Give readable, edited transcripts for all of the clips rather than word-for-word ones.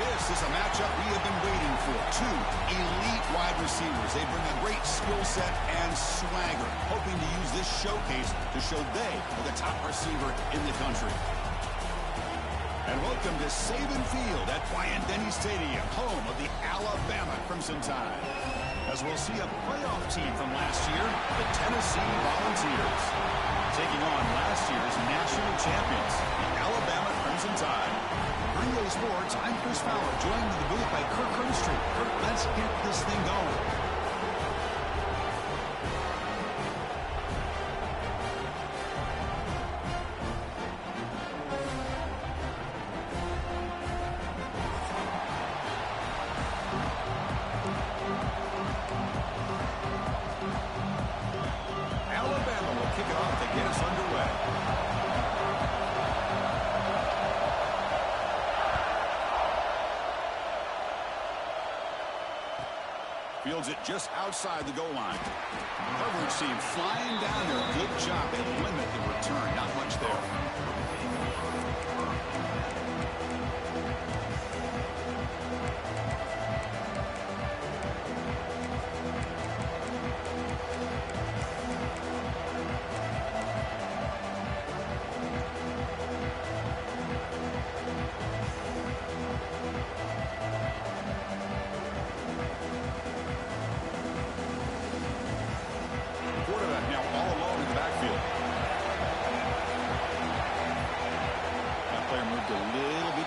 This is a matchup we have been waiting for. Two elite wide receivers. They bring a great skill set and swagger, hoping to use this showcase to show they are the top receiver in the country. And welcome to Saban Field at Bryant-Denny Stadium, home of the Alabama Crimson Tide. As we'll see a playoff team from last year, the Tennessee Volunteers, taking on last year's national champions, the Alabama Crimson Tide. For EA Sports, I'm Chris Fowler, joined in the booth by Kirk Herbstreit. Kirk, let's get this thing going. Fields it just outside the goal line. Coverage team flying down there. Good job. They limit the return. Not much there.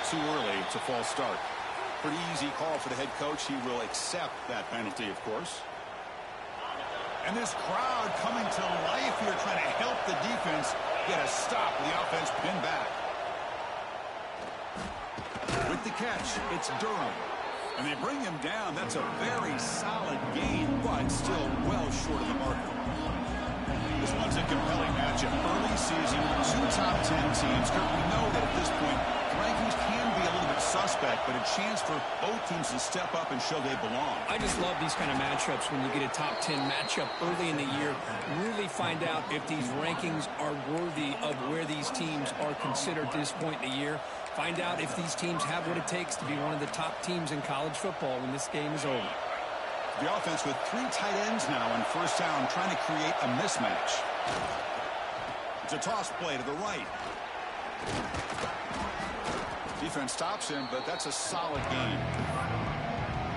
Too early. It's a false start. Pretty easy call for the head coach. He will accept that penalty, of course. And this crowd coming to life here, trying to help the defense get a stop. The offense pinned back. With the catch, it's Durham. And they bring him down. That's a very solid gain, but still well short of the marker. This one's a compelling matchup. Early season, two top 10 teams. We know that at this point, rankings can be a little bit suspect, but a chance for both teams to step up and show they belong. I just love these kind of matchups when you get a top 10 matchup early in the year. Really find out if these rankings are worthy of where these teams are considered at this point in the year. Find out if these teams have what it takes to be one of the top teams in college football when this game is over. The offense with three tight ends now on first down, trying to create a mismatch. It's a toss play to the right. Defense stops him, but that's a solid game.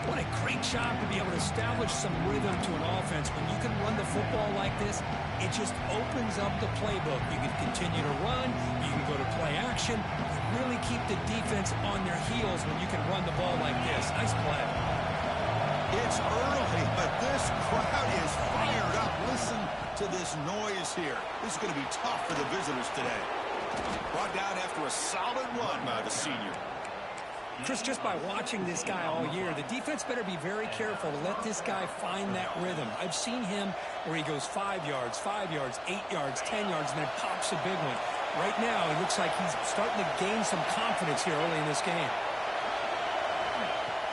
What a great job to be able to establish some rhythm to an offense. When you can run the football like this, it just opens up the playbook. You can continue to run. You can go to play action. You really keep the defense on their heels when you can run the ball like this. Nice play. It's early, but this crowd is fired up. Listen to this noise here. This is going to be tough for the visitors today. Brought down after a solid run by the senior. Chris, just by watching this guy all year, the defense better be very careful to let this guy find that rhythm. I've seen him where he goes 5 yards, 8 yards, 10 yards, and then pops a big one. Right now, it looks like he's starting to gain some confidence here early in this game.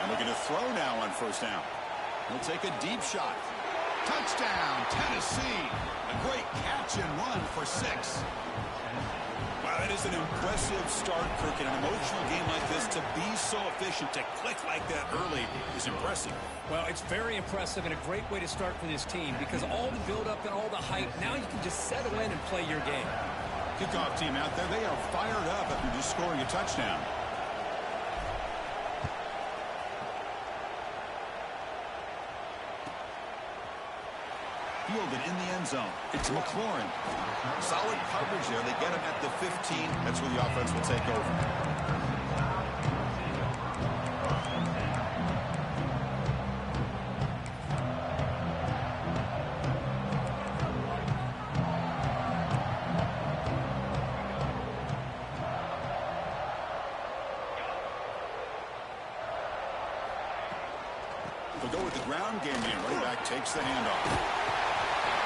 And looking to throw now on first down. He'll take a deep shot. Touchdown, Tennessee. A great catch and run for 6. Wow, that is an impressive start, Kirk. In an emotional game like this, to be so efficient, to click like that early is impressive. Well, it's very impressive and a great way to start for this team because all the build-up and all the hype, now you can just settle in and play your game. Kickoff team out there, they are fired up after just scoring a touchdown. Fielded in the end zone. It's McLaurin. Solid coverage there. They get him at the 15. That's where the offense will take over. They'll go with the ground game here. Running back takes the handoff.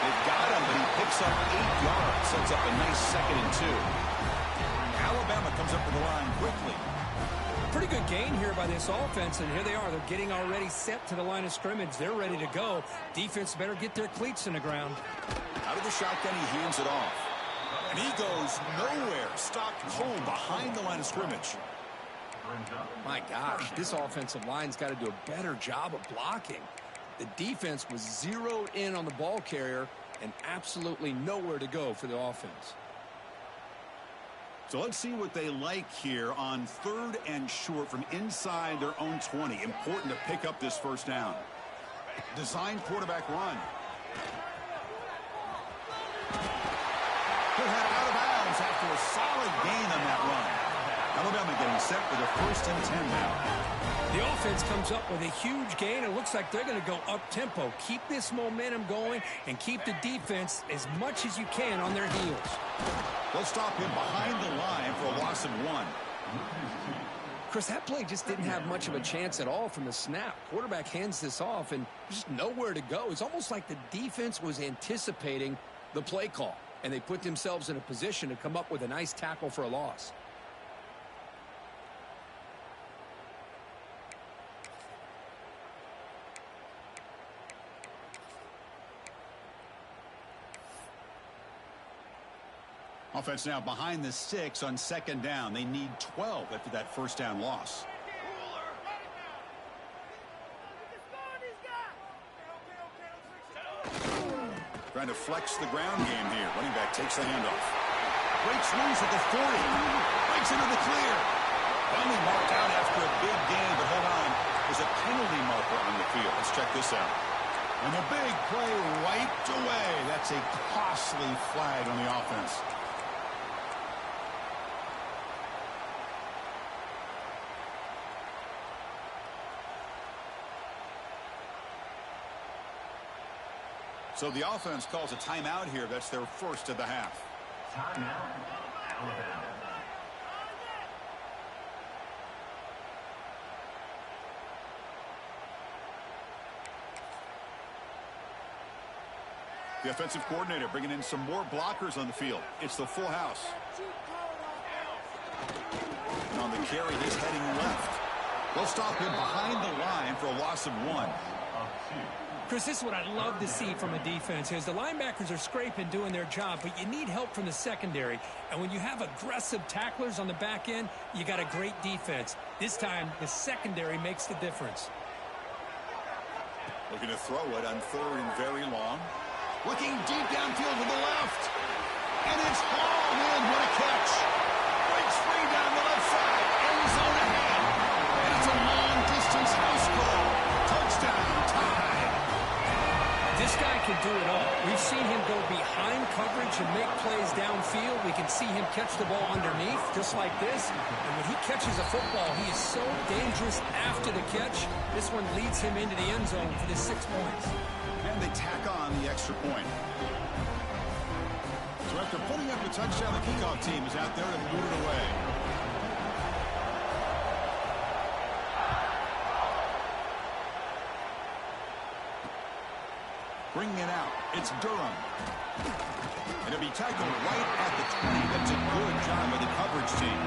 They've got him, but he picks up 8 yards. Sets up a nice 2nd and 2. Alabama comes up to the line quickly. Pretty good gain here by this offense, and here they are. They're getting already set to the line of scrimmage. They're ready to go. Defense better get their cleats in the ground. Out of the shotgun, he hands it off. And he goes nowhere. Stopped cold behind the line of scrimmage. My gosh, this offensive line's got to do a better job of blocking. The defense was zeroed in on the ball carrier and absolutely nowhere to go for the offense. So let's see what they like here on 3rd and short from inside their own 20. Important to pick up this first down. Design quarterback run. He'll head out of bounds after a solid gain on that run. Alabama getting set for the 1st and 10 now. The offense comes up with a huge gain. It looks like they're going to go up-tempo. Keep this momentum going and keep the defense as much as you can on their heels. They'll stop him behind the line for a loss of 1. Chris, that play just didn't have much of a chance at all from the snap. Quarterback hands this off and just nowhere to go. It's almost like the defense was anticipating the play call, and they put themselves in a position to come up with a nice tackle for a loss. Offense now behind the 6 on 2nd down. They need 12 after that first down loss. Trying to flex the ground game here. Running back takes the handoff. Breaks loose at the 40. Breaks into the clear. Finally marked out after a big gain, but hold on. There's a penalty marker on the field. Let's check this out. And the big play wiped away. That's a costly flag on the offense. So the offense calls a timeout here. That's their first of the half. Timeout, Alabama. The offensive coordinator bringing in some more blockers on the field. It's the full house. And on the carry, he's heading left. They'll stop him behind the line for a loss of 1. Chris, this is what I love to see from a defense is the linebackers are scraping, doing their job, but you need help from the secondary. And when you have aggressive tacklers on the back end, you got a great defense. This time, the secondary makes the difference. Looking to throw it on 3rd and very long. Looking deep downfield to the left. And it's hauled in. What a catch. Breaks free down the left side. End zone ahead. And it's a long-distance house call. Touchdown. Tie. This guy can do it all. We've seen him go behind coverage and make plays downfield. We can see him catch the ball underneath, just like this. And when he catches a football, he is so dangerous after the catch. This one leads him into the end zone for the 6 points. And they tack on the extra point. So after putting up a touchdown, the kickoff team is out there to move it away. Bringing it out, it's Durham. And it'll be tackled right at the 20. That's a good job by the coverage team.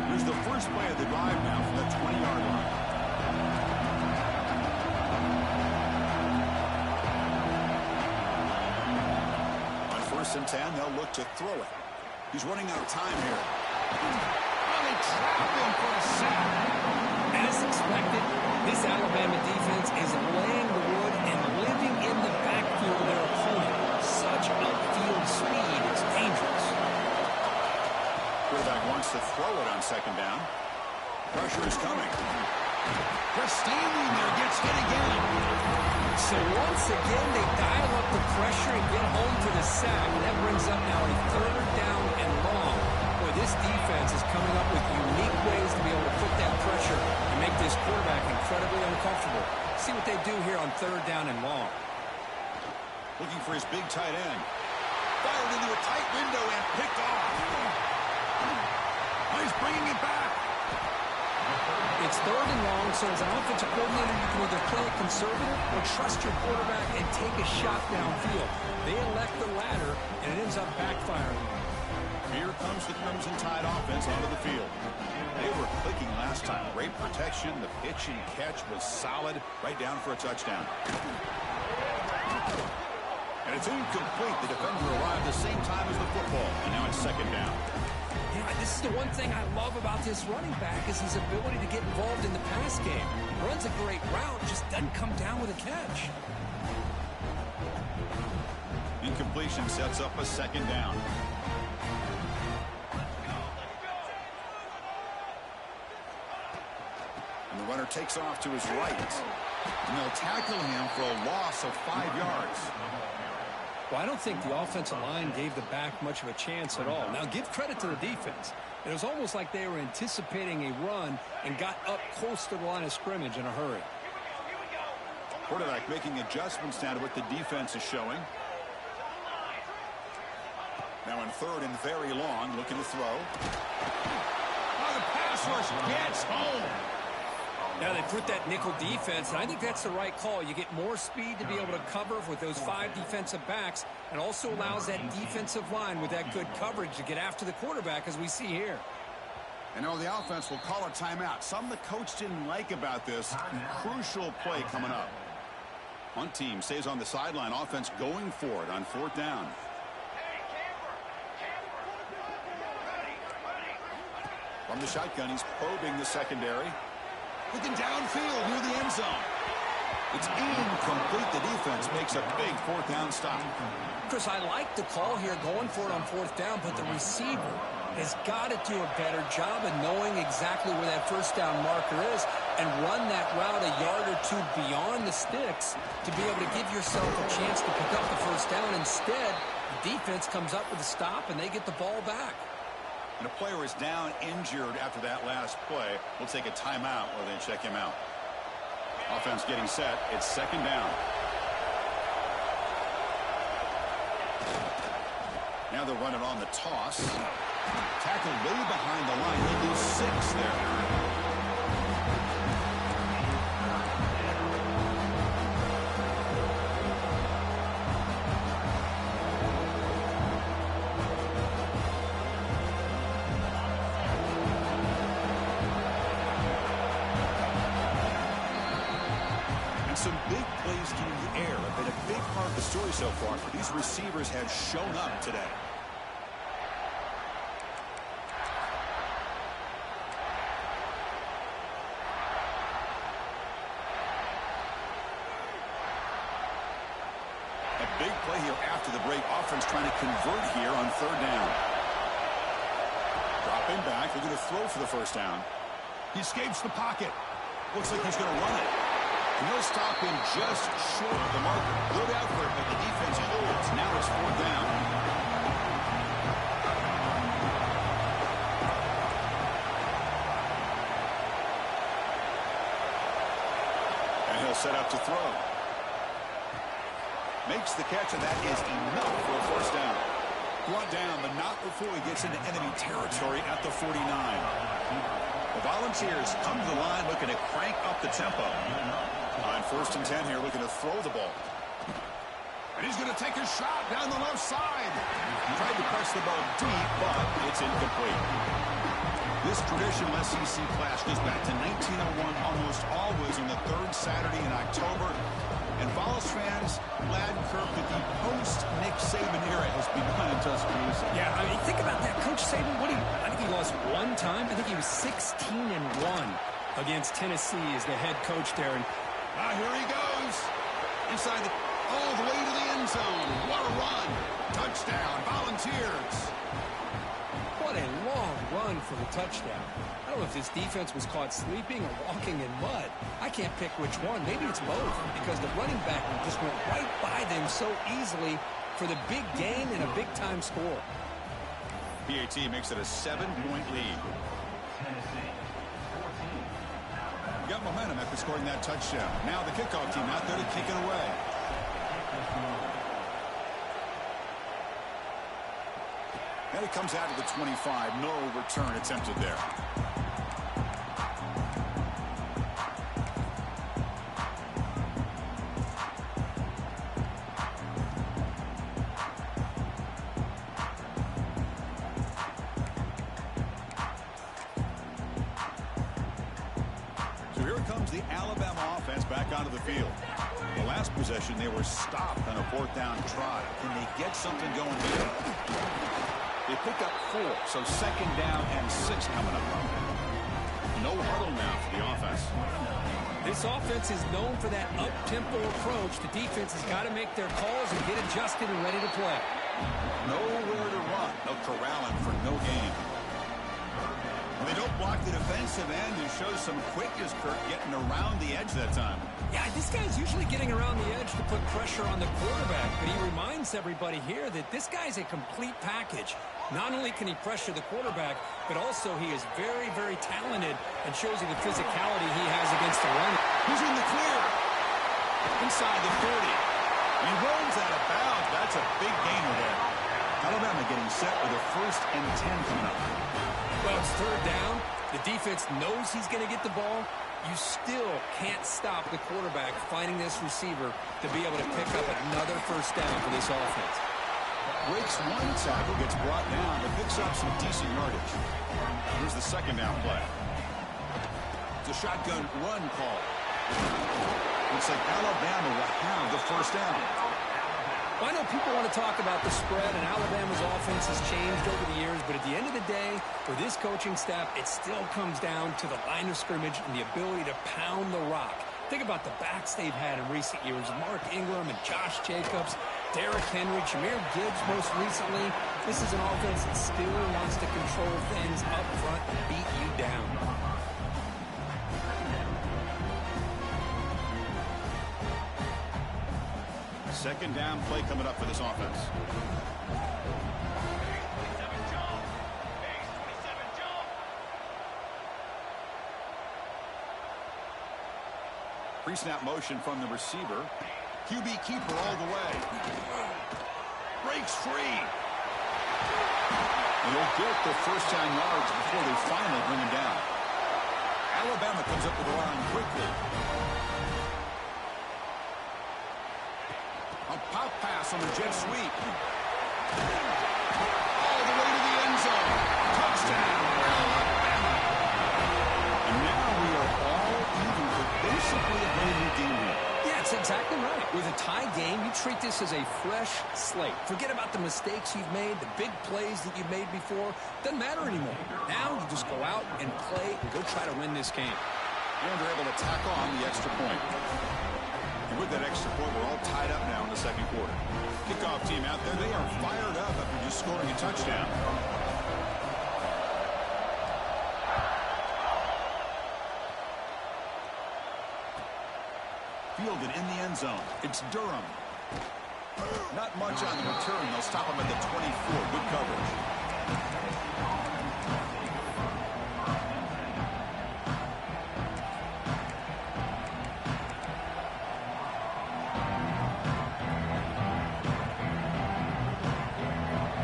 Here's the first play of the drive now from the 20-yard line. And 10, they'll look to throw it. He's running out of time here. Oh, they trap him for a sack. As expected, this Alabama defense is laying the wood and living in the backfield of their opponent. Such upfield speed is dangerous. Quarterback wants to throw it on 2nd down. Pressure is coming. Just standing there, gets hit again. So once again, they dial up the pressure and get home to the sack. That brings up now a 3rd down and long. Boy, this defense is coming up with unique ways to be able to put that pressure and make this quarterback incredibly uncomfortable. See what they do here on 3rd down and long. Looking for his big tight end. Fired into a tight window and picked off. Oh, he's bringing it back. It's 3rd and long, so as an offensive coordinator, you can either play it conservative or trust your quarterback and take a shot downfield. They elect the latter, and it ends up backfiring. Here comes the Crimson Tide offense onto the field. They were clicking last time. Great protection. The pitch and catch was solid. Right down for a touchdown. And it's incomplete. The defender arrived the same time as the football. And now it's second down. Yeah, this is the one thing I love about this running back is his ability to get involved in the pass game. Runs a great route, just doesn't come down with a catch. Incompletion sets up a second down. And the runner takes off to his right. And they'll tackle him for a loss of 5 yards. Well, I don't think the offensive line gave the back much of a chance at all. Now, give credit to the defense. It was almost like they were anticipating a run and got up close to the line of scrimmage in a hurry. Quarterback making adjustments now to what the defense is showing. Now in third and very long, looking to throw. Oh, the pass rush gets home. Now they put that nickel defense, and I think that's the right call. You get more speed to be able to cover with those 5 defensive backs, and also allows that defensive line with that good coverage to get after the quarterback, as we see here. And now the offense will call a timeout. Something the coach didn't like about this. Crucial play coming up. One team stays on the sideline. Offense going for it on fourth down. From the shotgun, he's probing the secondary. Looking downfield near the end zone. It's incomplete. The defense makes a big fourth down stop. Chris, I like the call here going for it on fourth down, but the receiver has got to do a better job of knowing exactly where that first down marker is and run that route a yard or two beyond the sticks to be able to give yourself a chance to pick up the first down. Instead, the defense comes up with a stop and they get the ball back. And a player is down injured after that last play. We'll take a timeout while they check him out. Offense getting set. It's second down. Now they'll run it on the toss. Tackled way behind the line. He'll lose 6 there. Some big plays through the air have been a big part of the story so far. These receivers have shown up today. A big play here after the break. Offense trying to convert here on third down. Dropping back. They're going to throw for the first down. He escapes the pocket. Looks like he's going to run it. And he'll stop him just short of the marker. Good effort, but the defense holds. Now it's fourth down. And he'll set up to throw. Makes the catch, and that is enough for a first down. Brought down, but not before he gets into enemy territory at the 49. The Volunteers come to the line looking to crank up the tempo. On first and 10 here, looking to throw the ball. And he's going to take a shot down the left side. He tried to press the ball deep, but it's incomplete. This traditional SEC clash goes back to 1901, almost always on the 3rd Saturday in October. And Vols fans glad, Kirk, that the post-Nick Saban era has begun in Tuscaloosa. Yeah, I mean, think about that. Coach Saban, I think he lost one time. I think he was 16-1 against Tennessee as the head coach there. And here he goes. Inside all the way to the end zone. What a run. Touchdown, Volunteers. What a long run for the touchdown. I don't know if this defense was caught sleeping or walking in mud. I can't pick which one. Maybe it's both, because the running back just went right by them so easily for the big gain and a big-time score. PAT makes it a 7-point lead. Got momentum after scoring that touchdown. Now the kickoff team out there to kick it away. And it comes out of the 25. No return attempted there. Alabama offense back onto the field. The last possession, they were stopped on a 4th down try. Can they get something going here? They picked up 4, so 2nd down and 6 coming up. No huddle now for the offense. This offense is known for that up-tempo approach. The defense has got to make their calls and get adjusted and ready to play. Nowhere to run. No corralling for no gain. They don't block the defensive end and show some quickness, Kirk, getting around the edge that time. Yeah, this guy's usually getting around the edge to put pressure on the quarterback, but he reminds everybody here that this guy's a complete package. Not only can he pressure the quarterback, but also he is very, very talented and shows you the physicality he has against the run. Who's in the clear? Inside the 30. He rolls out of bounds. That's a big gainer there. Alabama getting set with a 1st and 10 coming up. Well, it's 3rd down. The defense knows he's going to get the ball. You still can't stop the quarterback finding this receiver to be able to pick up another 1st down for this offense. Breaks one tackle, gets brought down, but picks up some decent yardage. Here's the 2nd down play. It's a shotgun run call. Looks like Alabama will have the 1st down. I know people want to talk about the spread, and Alabama's offense has changed over the years, but at the end of the day, for this coaching staff, it still comes down to the line of scrimmage and the ability to pound the rock. Think about the backs they've had in recent years. Mark Ingram and Josh Jacobs, Derrick Henry, Jahmyr Gibbs most recently. This is an offense that still wants to control things up front and beat you down. 2nd down play coming up for this offense. Pre-snap motion from the receiver. QB keeper all the way. Breaks free. And they'll get the 1st down yards before they finally bring him down. Alabama comes up with the line quickly. A pop pass on the jet sweep. All the way to the end zone. Touchdown, Alabama. And now we are all even for basically a brand new game here. Yeah, that's exactly right. With a tie game, you treat this as a fresh slate. Forget about the mistakes you've made, the big plays that you've made before. Doesn't matter anymore. Now you just go out and play and go try to win this game. And they're able to tack on the extra point. And with that extra point, we're all tied up now in the 2nd quarter. Kickoff team out there, they are fired up after just scoring a touchdown. Fielded in the end zone. It's Durham. Not much on the return. They'll stop him at the 24. Good coverage.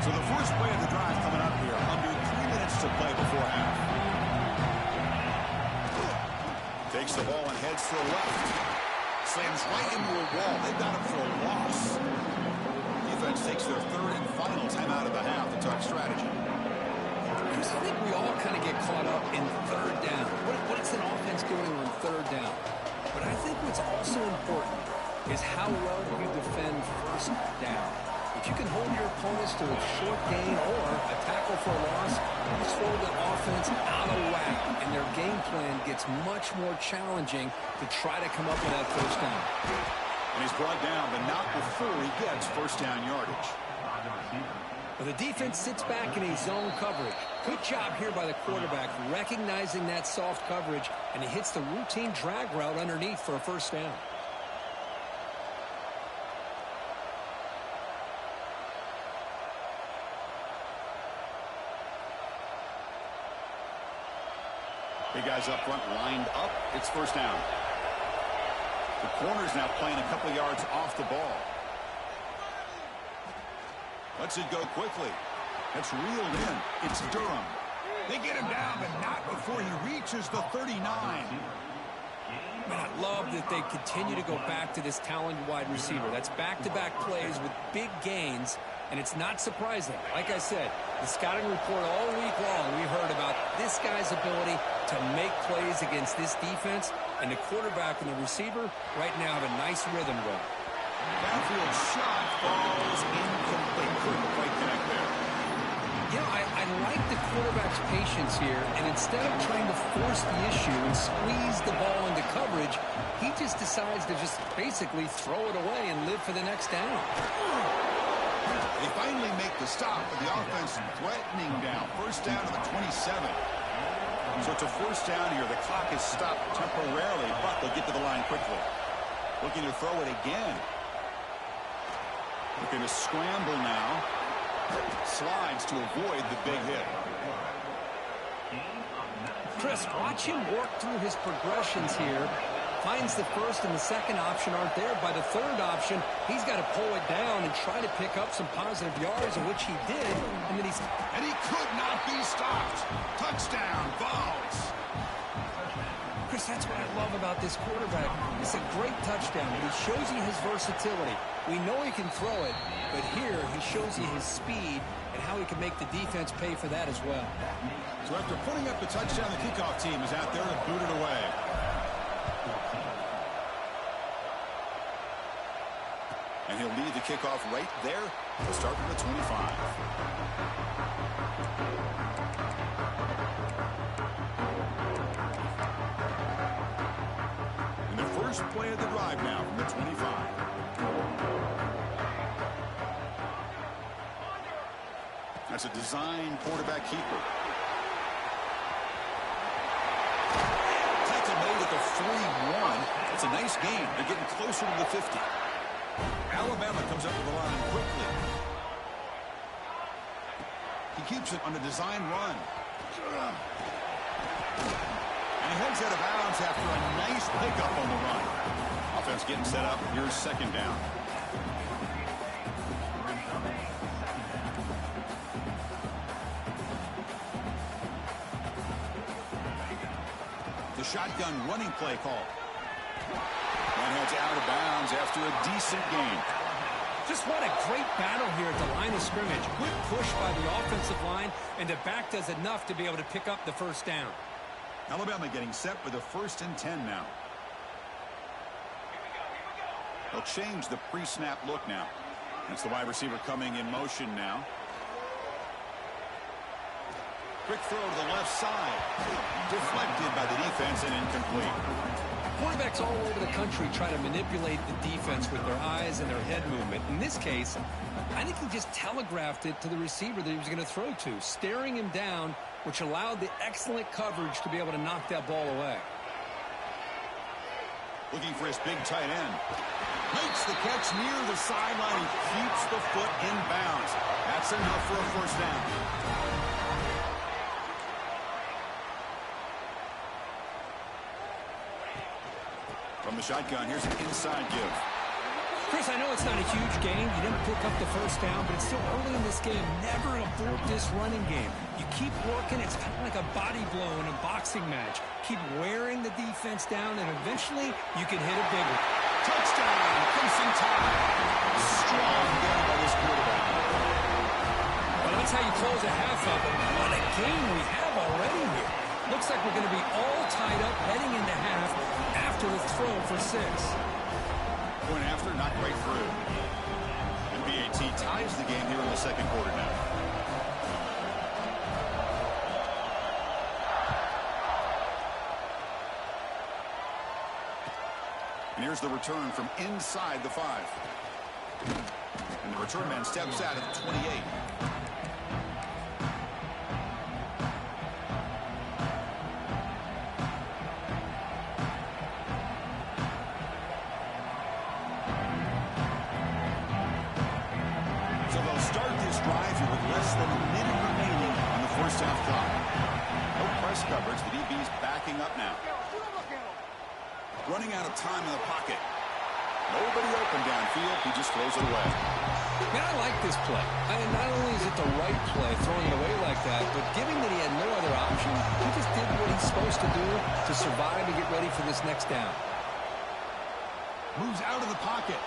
So the first play of the drive coming up here. Under 3 minutes to play before half. Takes the ball and heads to the left. Slams right into a wall. They've got him for a loss. Defense takes their 3rd and final timeout of the half to talk strategy. I think we all kind of get caught up in 3rd down. What's an offense doing on 3rd down? But I think what's also important is how well you defend 1st down. If you can hold your opponents to a short gain or a tackle for a loss, you throw the offense out of whack, and their game plan gets much more challenging to try to come up with that 1st down. And he's brought down, but not before he gets 1st down yardage. Well, the defense sits back in a zone coverage. Good job here by the quarterback, recognizing that soft coverage, and he hits the routine drag route underneath for a 1st down. Big guys up front lined up. It's 1st down. The corner's now playing a couple yards off the ball. Lets it go quickly. That's reeled in. It's Durham. They get him down, but not before he reaches the 39. Man, I love that they continue to go back to this talented wide receiver. That's back-to-back plays with big gains, and it's not surprising. Like I said, the scouting report all week long, we heard about this this guy's ability to make plays against this defense, and the quarterback and the receiver right now have a nice rhythm going. Downfield shot falls incomplete. Couldn't quite connect there. You know, I like the quarterback's patience here, and instead of trying to force the issue and squeeze the ball into coverage, he just decides to just basically throw it away and live for the next down. They finally make the stop, but the offense threatening down. First down to the 27. So it's a first down here. The clock is stopped temporarily, but they'll get to the line quickly. Looking to throw it again. Looking to scramble now. Slides to avoid the big hit. Chris, watch him work through his progressions here. Finds the first and the second option aren't there. By the third option, he's got to pull it down and try to pick up some positive yards, of which he did. And then And he could not be stopped. Touchdown, Vols. Chris, that's what I love about this quarterback. It's a great touchdown, but he shows you his versatility. We know he can throw it, but here he shows you his speed and how he can make the defense pay for that as well. So after putting up the touchdown, the kickoff team is out there to boot it away. And he'll lead the kickoff right there. He'll start from the 25. And the first play of the drive now from the 25. That's a design quarterback keeper. Tackle made at the 41. It's a nice game. They're getting closer to the 50. Alabama comes up to the line quickly. He keeps it on a design run. And he heads out of bounds after a nice pickup on the run. Offense getting set up. Here's second down. The shotgun running play call. And heads out of bounds after a decent gain. Just what a great battle here at the line of scrimmage. Good push by the offensive line, and the back does enough to be able to pick up the first down. Alabama getting set with a 1st and 10 now. They'll change the pre-snap look now. It's the wide receiver coming in motion now. Quick throw to the left side. Deflected by the defense and incomplete. Quarterbacks all over the country try to manipulate the defense with their eyes and their head movement. In this case, I think he just telegraphed it to the receiver that he was going to throw to, staring him down, which allowed the excellent coverage to be able to knock that ball away. Looking for his big tight end. Makes the catch near the sideline and keeps the foot in bounds. That's enough for a first down. From the shotgun, here's an inside give. Chris, I know it's not a huge game. You didn't pick up the first down, but it's still early in this game. Never abort this running game. You keep working. It's kind of like a body blow in a boxing match. Keep wearing the defense down, and eventually you can hit a big one. Touchdown, Crimson Tide. Strong game by this quarterback. Well, that's how you close a half of it. What a game we have already here. Looks like we're going to be all tied up heading into half after the throw for 6. Going after, not quite through. And BAT ties the game here in the second quarter now. And here's the return from inside the 5. And the return man steps out at the 28. So they'll start this drive here with less than a minute remaining on the first half clock. No press coverage. The DB's backing up now. Running out of time in the pocket. Nobody open downfield. He just throws it away. Man, I like this play. I mean, not only is it the right play, throwing it away like that, but given that he had no other option, he just did what he's supposed to do to survive and get ready for this next down. Moves out of the pocket.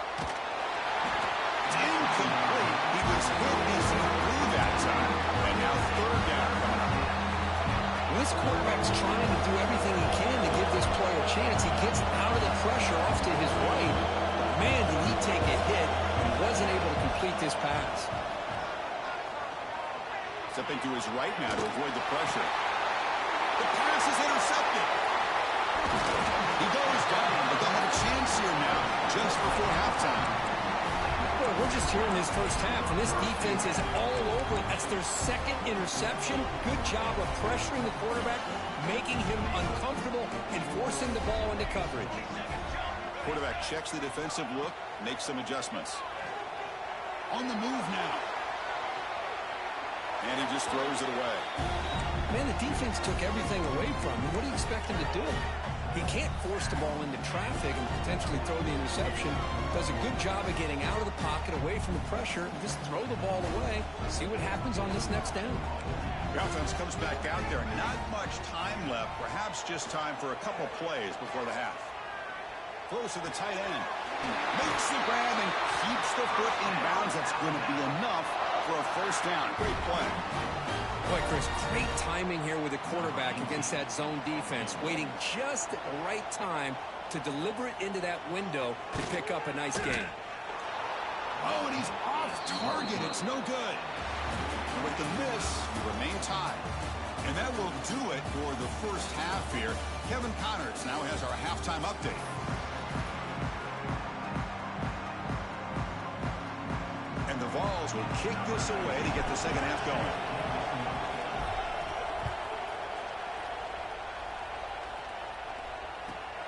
It's incomplete. He was hit easily through that time. And now third down coming up. Well, this This quarterback's trying to do everything he can to give this player a chance. He gets out of the pressure off to his right. Man, did he take a hit and wasn't able to complete this pass. Stepping to his right now to avoid the pressure. The pass is intercepted. He goes down, but they'll have a chance here now, just before halftime. Well, we're just here in this first half, and this defense is all over it. That's their second interception. Good job of pressuring the quarterback, making him uncomfortable, and forcing the ball into coverage. Quarterback checks the defensive look, makes some adjustments. On the move now. And he just throws it away. Man, the defense took everything away from him. What do you expect him to do? He can't force the ball into traffic and potentially throw the interception. Does a good job of getting out of the pocket, away from the pressure, and just throw the ball away. See what happens on this next down. The offense comes back out there. Not much time left. Perhaps just time for a couple plays before the half. Throws to the tight end. Makes the grab and keeps the foot in bounds. That's going to be enough for a first down. Great play. Boy, Chris, great timing here with the quarterback against that zone defense, waiting just at the right time to deliver it into that window to pick up a nice gain. Oh, and he's off target. It's no good. And with the miss, you remain tied. And that will do it for the first half here. Kevin Connors now has our halftime update. And the Vols will kick this away to get the second half going.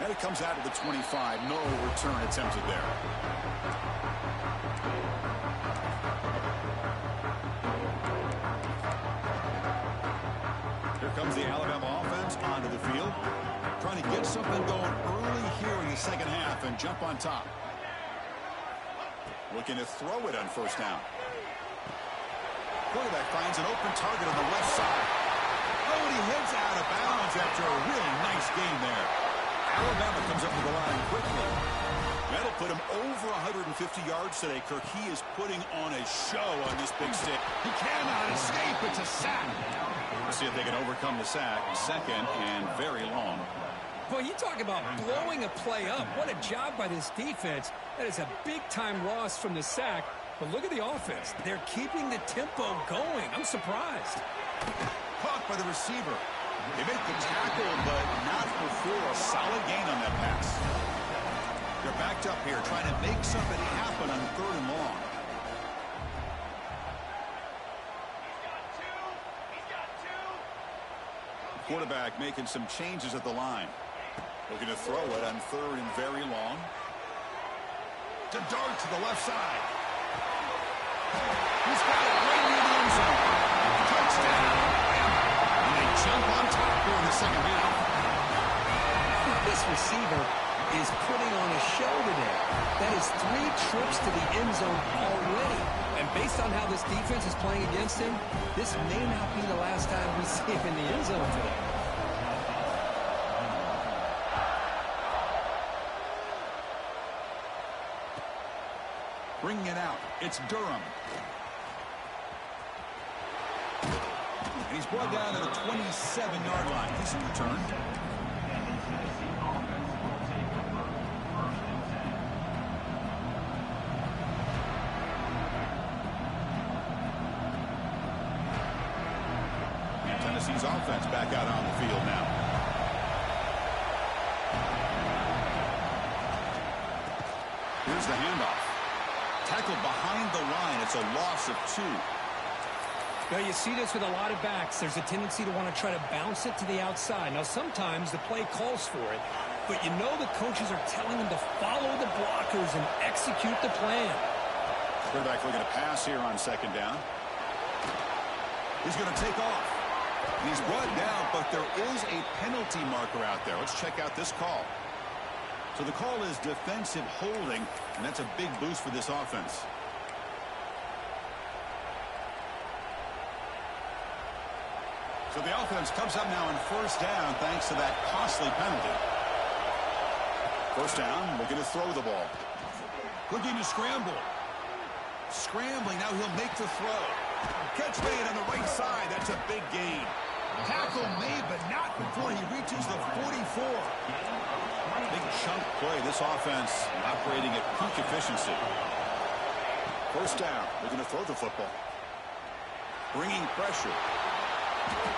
And it comes out of the 25. No return attempted there. Here comes the Alabama offense onto the field. Trying to get something going early here in the second half and jump on top. Looking to throw it on first down. Quarterback finds an open target on the left side. Oh, and he heads out of bounds after a really nice game there. Alabama comes up to the line quickly. That'll put him over 150 yards today, Kirk. He is putting on a show on this big stick. He cannot escape. It's a sack. Let's see if they can overcome the sack. Second and very long. Boy, you talk about blowing a play up. What a job by this defense. That is a big-time loss from the sack. But look at the offense. They're keeping the tempo going. I'm surprised. Caught by the receiver. They make the tackle, but not before a solid gain on that pass. They're backed up here, trying to make something happen on third and long. Quarterback making some changes at the line. Looking to throw it on third and very long. To dart to the left side. He's got it right near the end zone. Touchdown. And they jump on top here in the second half. This receiver is putting on a show today. That is 3 trips to the end zone already. And based on how this defense is playing against him, this may not be the last time we see him in the end zone today. Bringing it out. It's Durham. And he's brought down at the 27-yard line. Decent return. Tennessee's offense back out on the field now. Here's the handoff. Tackled behind the line. It's a loss of 2. Now, you see this with a lot of backs. There's a tendency to want to try to bounce it to the outside. Now, sometimes the play calls for it, but you know the coaches are telling them to follow the blockers and execute the plan. Quarterback looking to pass here on second down. He's going to take off. He's brought down, but there is a penalty marker out there. Let's check out this call. So the call is defensive holding, and that's a big boost for this offense. So the offense comes up now on first down thanks to that costly penalty. First down, looking to throw the ball. Looking to scramble. Scrambling, now he'll make the throw. Catch made on the right side, that's a big gain. Tackle made, but not 4. Big chunk play. This offense operating at peak efficiency. First down. They're going to throw the football. Bringing pressure.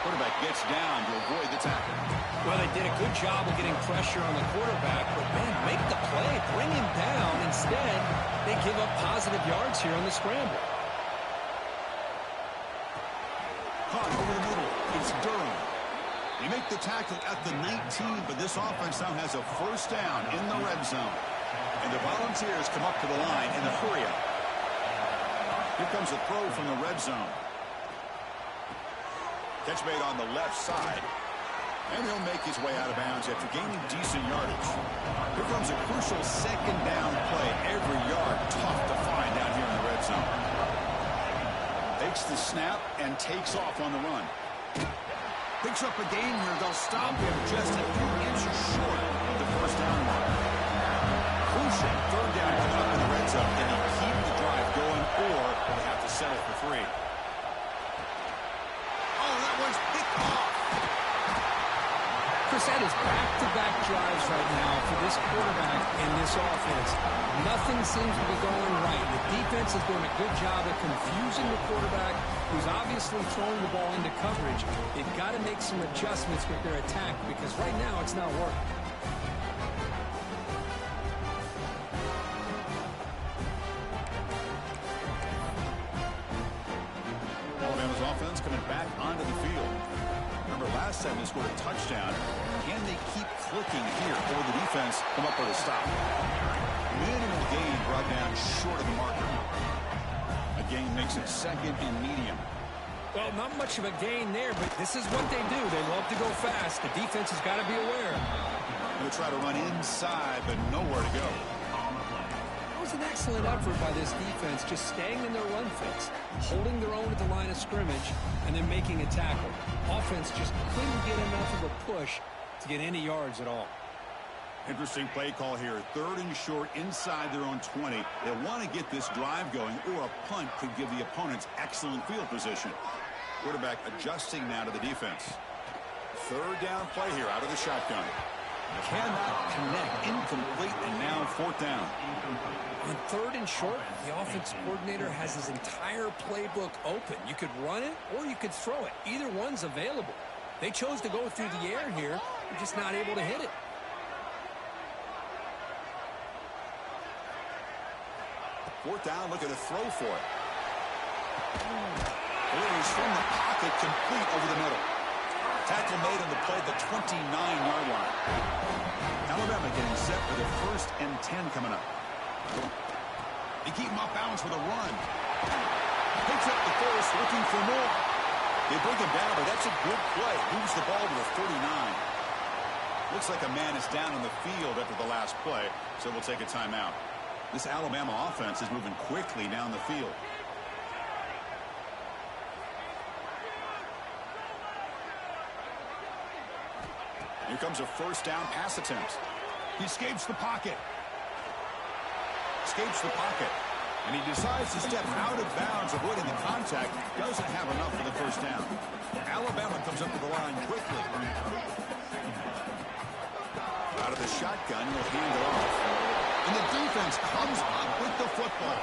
Quarterback gets down to avoid the tackle. Well, they did a good job of getting pressure on the quarterback, but, man, make the play. Bring him down. Instead, they give up positive yards here on the scramble. Caught over the middle. It's Durham. They make the tackle at the 19, but this offense now has a first down in the red zone. And the Volunteers come up to the line in a hurry-up. Here comes a throw from the red zone. Catch made on the left side. And he'll make his way out of bounds after gaining decent yardage. Here comes a crucial second down play. Every yard tough to find down here in the red zone. Takes the snap and takes off on the run. Picks up a gain here. They'll stop him just a few inches short of the first down mark. Crucial third down coming up in the red zone. Can he keep the drive going, or will they have to settle for 3? Oh, that one's picked off. Chris, that is back-to-back drives right now for this quarterback and this offense. Nothing seems to be going right. The defense is doing a good job of confusing the quarterback, who's obviously throwing the ball into coverage. They've got to make some adjustments with their attack because right now it's not working. Alabama's offense coming back onto the field. Remember, last time they scored a touchdown. Can they keep clicking here, or will the defense come up with a stop? Minimal gain brought down short of the marker. A gain makes it second and medium. Well, not much of a gain there, but this is what they do. They love to go fast. The defense has got to be aware. They'll try to run inside, but nowhere to go. It was an excellent effort by this defense, just staying in their run fix, holding their own at the line of scrimmage, and then making a tackle. Offense just couldn't get enough of a push to get any yards at all. Interesting play call here. Third and short inside their own 20. They want to get this drive going, or a punt could give the opponents excellent field position. Quarterback adjusting now to the defense. Third down play here out of the shotgun. Cannot connect. Incomplete, and now fourth down. On third and short, the offense coordinator has his entire playbook open. You could run it or you could throw it. Either one's available. They chose to go through the air here. They're just not able to hit it. Fourth down, look at a throw for it. Delivers from the pocket, complete over the middle. Tackle made on the play at the 29-yard line. Alabama getting set for the 1st and 10 coming up. They keep him off balance with a run. Picks up the first, looking for more. They bring him down, but that's a good play. Moves the ball to the 39. Looks like a man is down on the field after the last play, so we'll take a timeout. This Alabama offense is moving quickly down the field. Here comes a first down pass attempt. He escapes the pocket. Escapes the pocket. And he decides to step out of bounds, avoiding the contact. Doesn't have enough for the first down. Alabama comes up to the line quickly. Out of the shotgun, he'll hand it off. And the defense comes up with the football.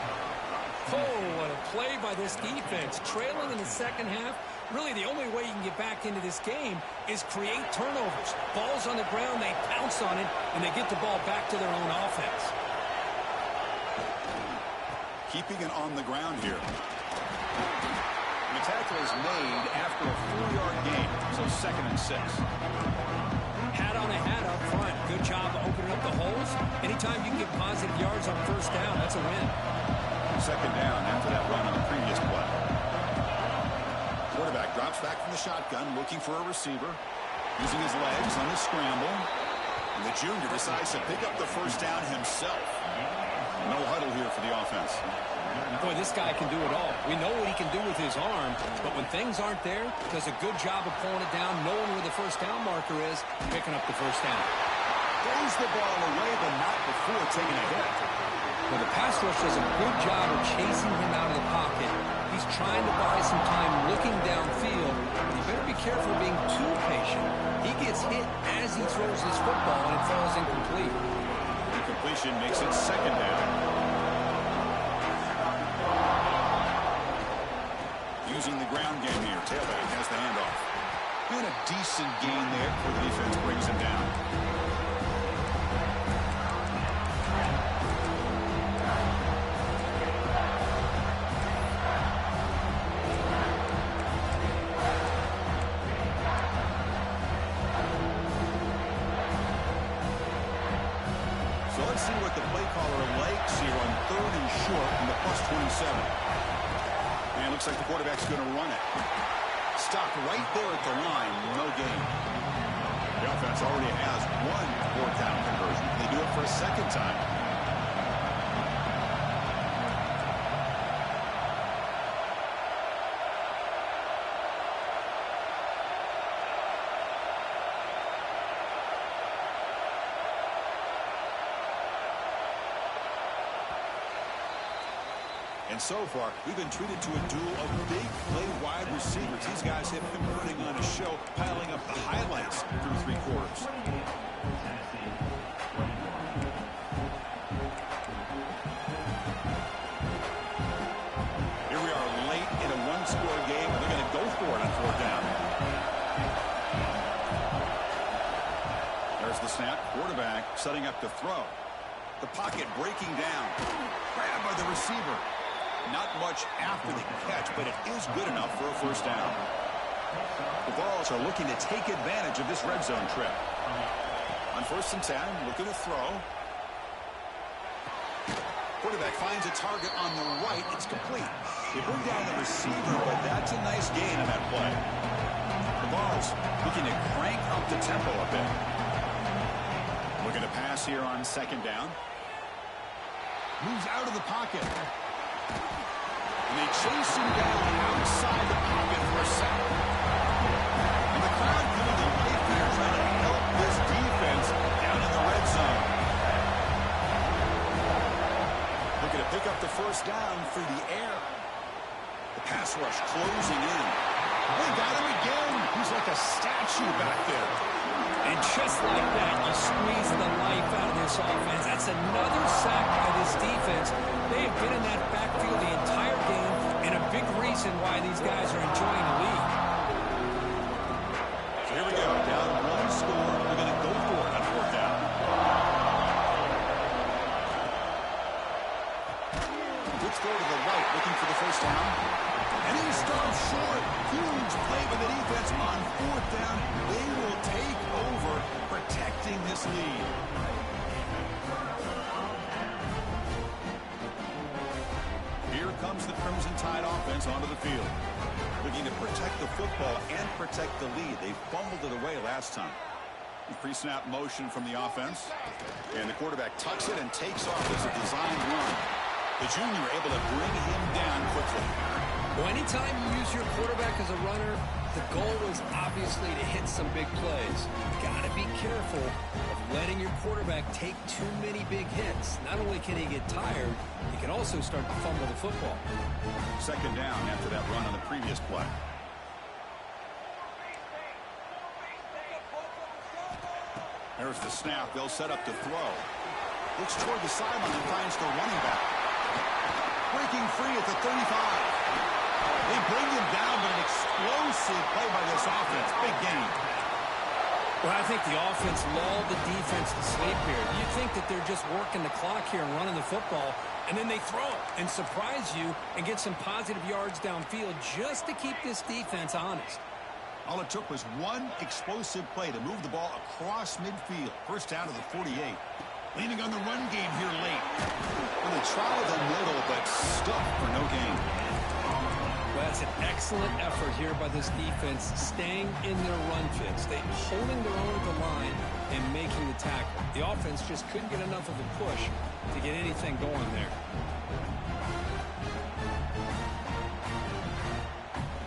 Oh, what a play by this defense. Trailing in the second half. Really, the only way you can get back into this game is create turnovers. Ball's on the ground, they pounce on it, and they get the ball back to their own offense. Keeping it on the ground here. The tackle is made after a 4-yard gain, so 2nd and 6. Hat on a hat up front. Good job of opening up the holes. Anytime you can get positive yards on first down, that's a win. 2nd down after that run on the previous play. Quarterback drops back from the shotgun, looking for a receiver. Using his legs on the scramble. And the junior decides to pick up the first down himself. No huddle here for the offense. Boy, this guy can do it all. We know what he can do with his arm, but when things aren't there, does a good job of pulling it down, knowing where the first down marker is, picking up the first down. Throws the ball away, but not before taking a hit. Well, the pass rush does a good job of chasing him out of the pocket. He's trying to buy some time looking downfield. You better be careful being too patient. He gets hit as he throws his football, and it falls incomplete. Incompletion makes it second down. Using the ground game here. Tailback has the handoff. And a decent gain there before the defense brings him down. So let's see what the play caller likes here on 3rd and short from the +27. And looks like the quarterback's going to run it. Stopped right there at the line. No gain. The offense already has one 4th-down conversion. They do it for a second time. And so far, we've been treated to a duel of big play wide receivers. These guys have been putting on a show, piling up the highlights through 3 quarters. Here we are late in a 1-score game, and they're going to go for it on 4th down. There's the snap. Quarterback setting up to throw. The pocket breaking down. Grabbed by the receiver. Not much after the catch, but it is good enough for a 1st down. The Vols are looking to take advantage of this red zone trip. On 1st and 10, looking to throw. Quarterback finds a target on the right. It's complete. They bring down the receiver, but that's a nice gain on that play. The Vols looking to crank up the tempo a bit. Looking to pass here on 2nd down. Moves out of the pocket. And they chase him down outside the pocket for a sack. And the crowd coming to life here trying to help this defense down in the red zone. Looking to pick up the 1st down through the air. The pass rush closing in. They got him again. He's like a statue back there. And just like that, you squeeze the life out of this offense. That's another sack by this defense. They have been in that backfield the entire game, and a big reason why these guys are enjoying the lead. So here we go. Down 1 score. We're going to go for it on 4th down. Good throw to the right, looking for the 1st down. And he stops short. Huge play by the defense on 4th down. They will take over, protecting this lead. Here comes the Crimson Tide offense onto the field. Looking to protect the football and protect the lead. They fumbled it away last time. Pre-snap motion from the offense. And the quarterback tucks it and takes off as a designed run. The junior able to bring him down quickly. Well, anytime you use your quarterback as a runner, the goal is obviously to hit some big plays. You've got to be careful of letting your quarterback take too many big hits. Not only can he get tired, he can also start to fumble the football. 2nd down after that run on the previous play. There's the snap. They'll set up to throw. Looks toward the sideline and finds the running back. Breaking free at the 35. They bring him down, but an explosive play by this offense. Big game. Well, I think the offense lulled the defense to sleep here. You think that they're just working the clock here and running the football, and then they throw it and surprise you and get some positive yards downfield just to keep this defense honest. All it took was one explosive play to move the ball across midfield. 1st down to the 48. Leaning on the run game here late. And they try the middle, but stuck for no gain. Well, that's an excellent effort here by this defense, staying in their run fits. They holding their own at the line and making the tackle. The offense just couldn't get enough of a push to get anything going there.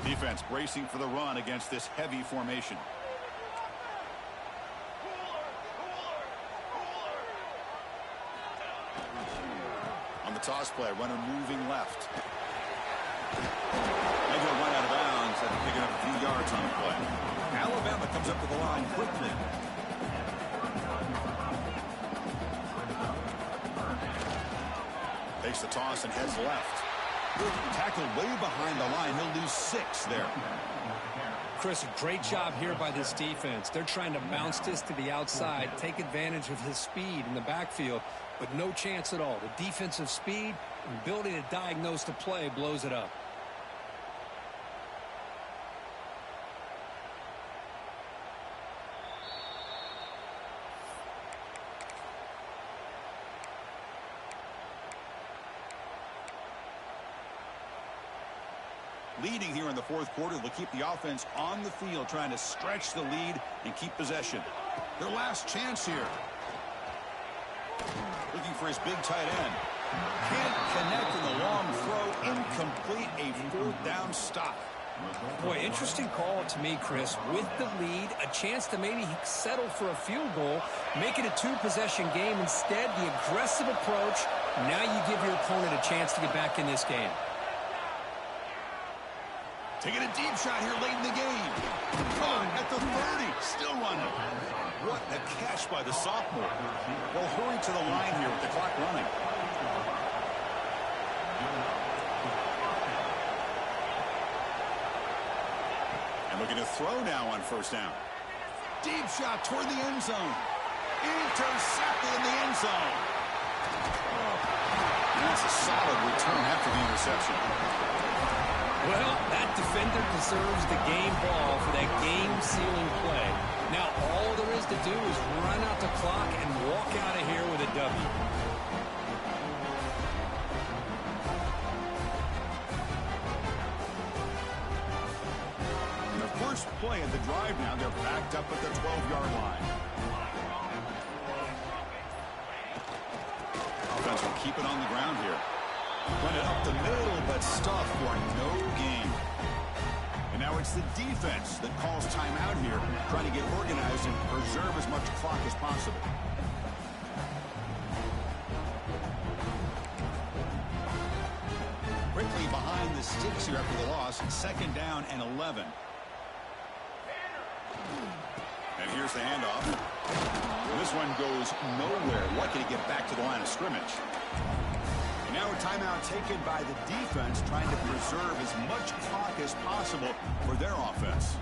Defense bracing for the run against this heavy formation. On the toss play, runner moving left. Maybe a run out of bounds after picking up a few yards on the play. Alabama coming comes up to the line quickly. Takes the toss and heads left. Tackled way behind the line. He'll lose 6 there. Chris, a great job here by this defense. They're trying to bounce this to the outside, take advantage of his speed in the backfield, but no chance at all. The defensive speed and ability to diagnose the play blows it up. Leading here in the fourth quarter, they'll keep the offense on the field, trying to stretch the lead and keep possession. Their last chance here. Looking for his big tight end. Can't connect in the long throw. Incomplete, a 4th down stop. Boy, interesting call to me, Chris. With the lead, a chance to maybe settle for a field goal, make it a 2-possession game. Instead, the aggressive approach. Now you give your opponent a chance to get back in this game. Taking a deep shot here late in the game. Caught at the 30. Still running. What a catch by the sophomore. Well, hurry to the line here with the clock running. And looking to throw now on 1st down. Deep shot toward the end zone. Intercepted in the end zone. And that's a solid return after the interception. Well, that defender deserves the game ball for that game-sealing play. Now, all there is to do is run out the clock and walk out of here with a W. The first play of the drive now, they're backed up at the 12-yard line. Offense will keep it on the ground here. Run it up the middle, but stuff for no gain. And now it's the defense that calls timeout here, trying to get organized and preserve as much clock as possible. Quickly behind the sticks here after the loss, 2nd down and 11. And here's the handoff. And this one goes nowhere. Lucky to get back to the line of scrimmage. Now a timeout taken by the defense, trying to preserve as much clock as possible for their offense.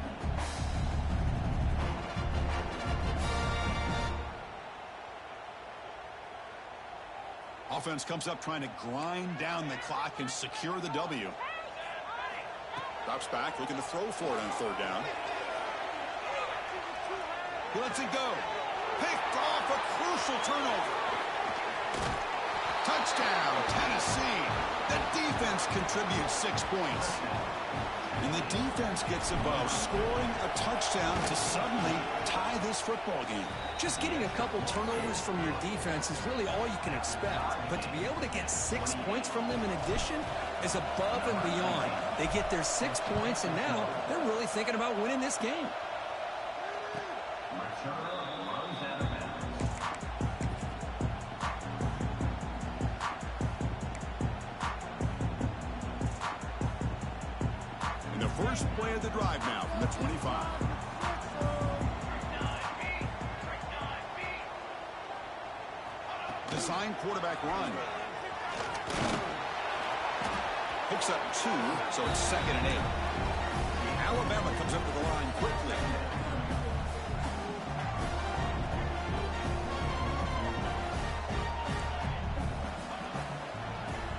Offense comes up trying to grind down the clock and secure the W. Drops back, looking to throw for it on 3rd down. He lets it go. Picked off, a crucial turnover. Touchdown, Tennessee. The defense contributes 6 points. And the defense gets above, scoring a touchdown to suddenly tie this football game. Just getting a couple turnovers from your defense is really all you can expect. But to be able to get 6 points from them in addition is above and beyond. They get their 6 points, and now they're really thinking about winning this game. First play of the drive now from the 25. Design quarterback run. Picks up 2, so it's 2nd and 8. Alabama comes up to the line quickly.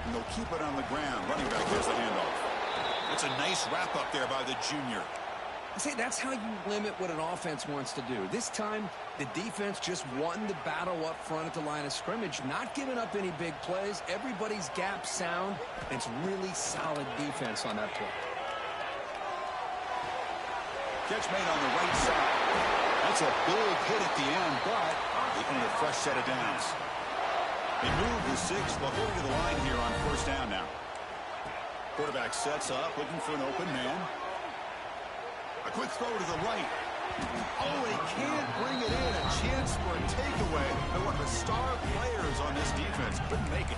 And they'll keep it on the ground. Running back gets the handoff. It's a nice wrap-up there by the junior. See, that's how you limit what an offense wants to do. This time, the defense just won the battle up front at the line of scrimmage, not giving up any big plays. Everybody's gap sound. It's really solid defense on that play. Catch made on the right side. That's a big hit at the end, but they can get a fresh set of downs. They move the 6. They'll go to the line here on 1st down now. Quarterback sets up, looking for an open man. A quick throw to the right. Oh, he can't bring it in. A chance for a takeaway. And one of the star players on this defense couldn't make it.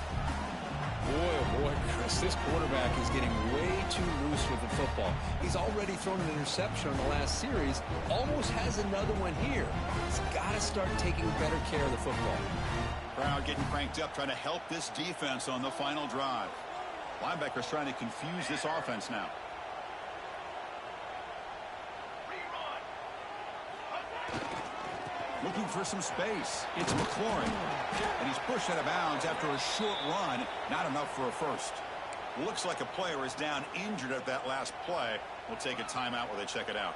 Boy, oh boy, Chris, this quarterback is getting way too loose with the football. He's already thrown an interception on the last series, almost has another one here. He's got to start taking better care of the football. Crowd getting cranked up, trying to help this defense on the final drive. Linebackers trying to confuse this offense now. Looking for some space. It's McLaurin. And he's pushed out of bounds after a short run. Not enough for a first. Looks like a player is down injured at that last play. We'll take a timeout while they check it out.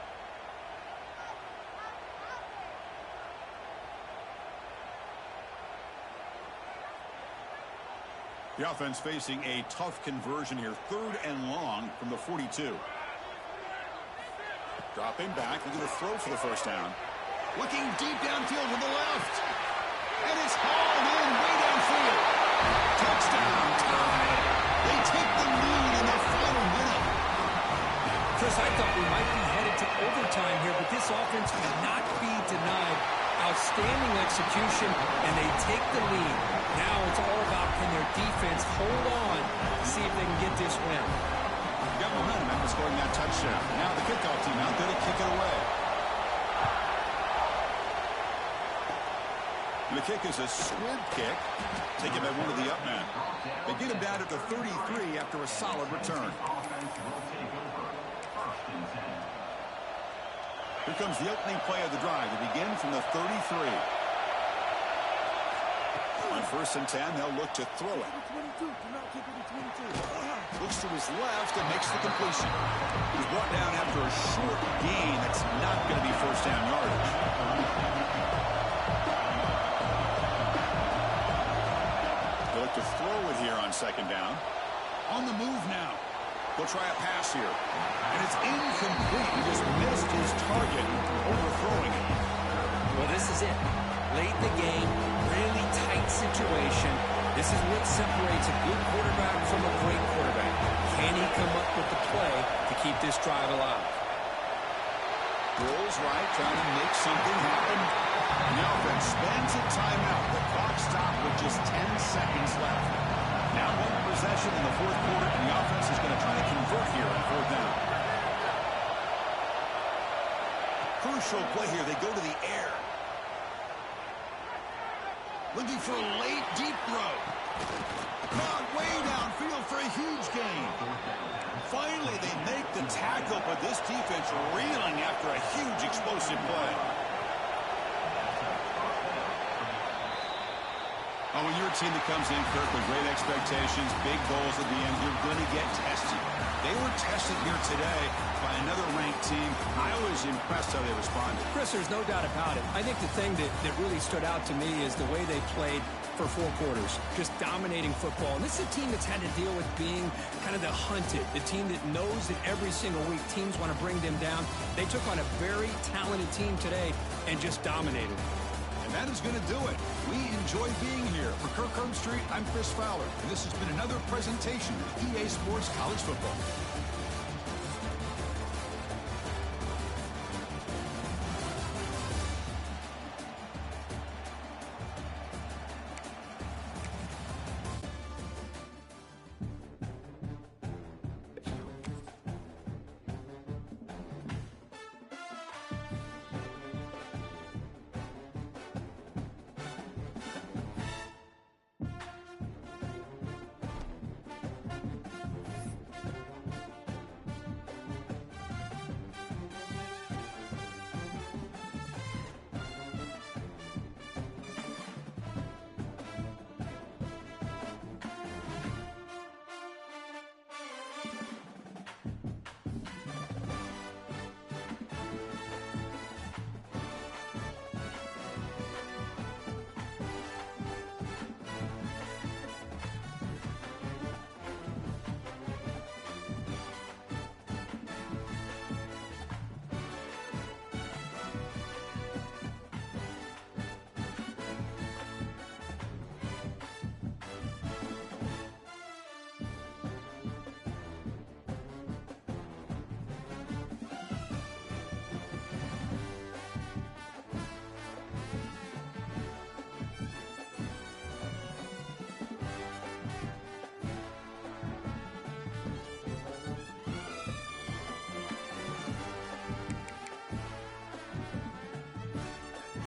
The offense facing a tough conversion here. 3rd and long from the 42. Dropping back. Looking to throw for the first down. Looking deep downfield to the left. And it's hauled in way downfield. Touchdown, tie. They take the lead in the final minute. Chris, I thought we might be headed to overtime here, but this offense cannot be denied. Outstanding execution, and they take the lead. Now it's all about can their defense hold on to see if they can get this win. Got momentum after scoring that touchdown. Now the kickoff team out there to kick it away. The kick is a squib kick, taken by one of the up men. They get him down at the 33 after a solid return. Here comes the opening play of the drive. They begin from the 33. On 1st and 10, they'll look to throw it. Looks to his left and makes the completion. He's brought down after a short gain. That's not going to be first down yardage. To throw it here on 2nd down. On the move now. They'll try a pass here. And it's incomplete. He just missed his target, overthrowing it. Well, this is it. Late in the game, really tight situation. This is what separates a good quarterback from a great quarterback. Can he come up with the play to keep this drive alive? Rolls right, trying to make something happen. The offense spends a timeout. The clock stopped with just 10 seconds left. Now 1 possession in the 4th quarter, and the offense is going to try to convert here on 4th down. Crucial play here. They go to the air. Looking for a late, deep throw. Caught way downfield for a huge gain. Finally, they make the tackle, but this defense reeling after a huge explosive play. Oh, when you're a team that comes in, Kirk, with great expectations, big goals at the end, you're going to get tested. They were tested here today by another ranked team. I was impressed how they responded. Chris, there's no doubt about it. I think the thing that really stood out to me is the way they played for 4 quarters, just dominating football. And this is a team that's had to deal with being kind of the hunted, the team that knows that every single week teams want to bring them down. They took on a very talented team today and just dominated. And that is going to do it. We enjoy being here. For Kirk Street, I'm Chris Fowler, and this has been another presentation of EA Sports College Football.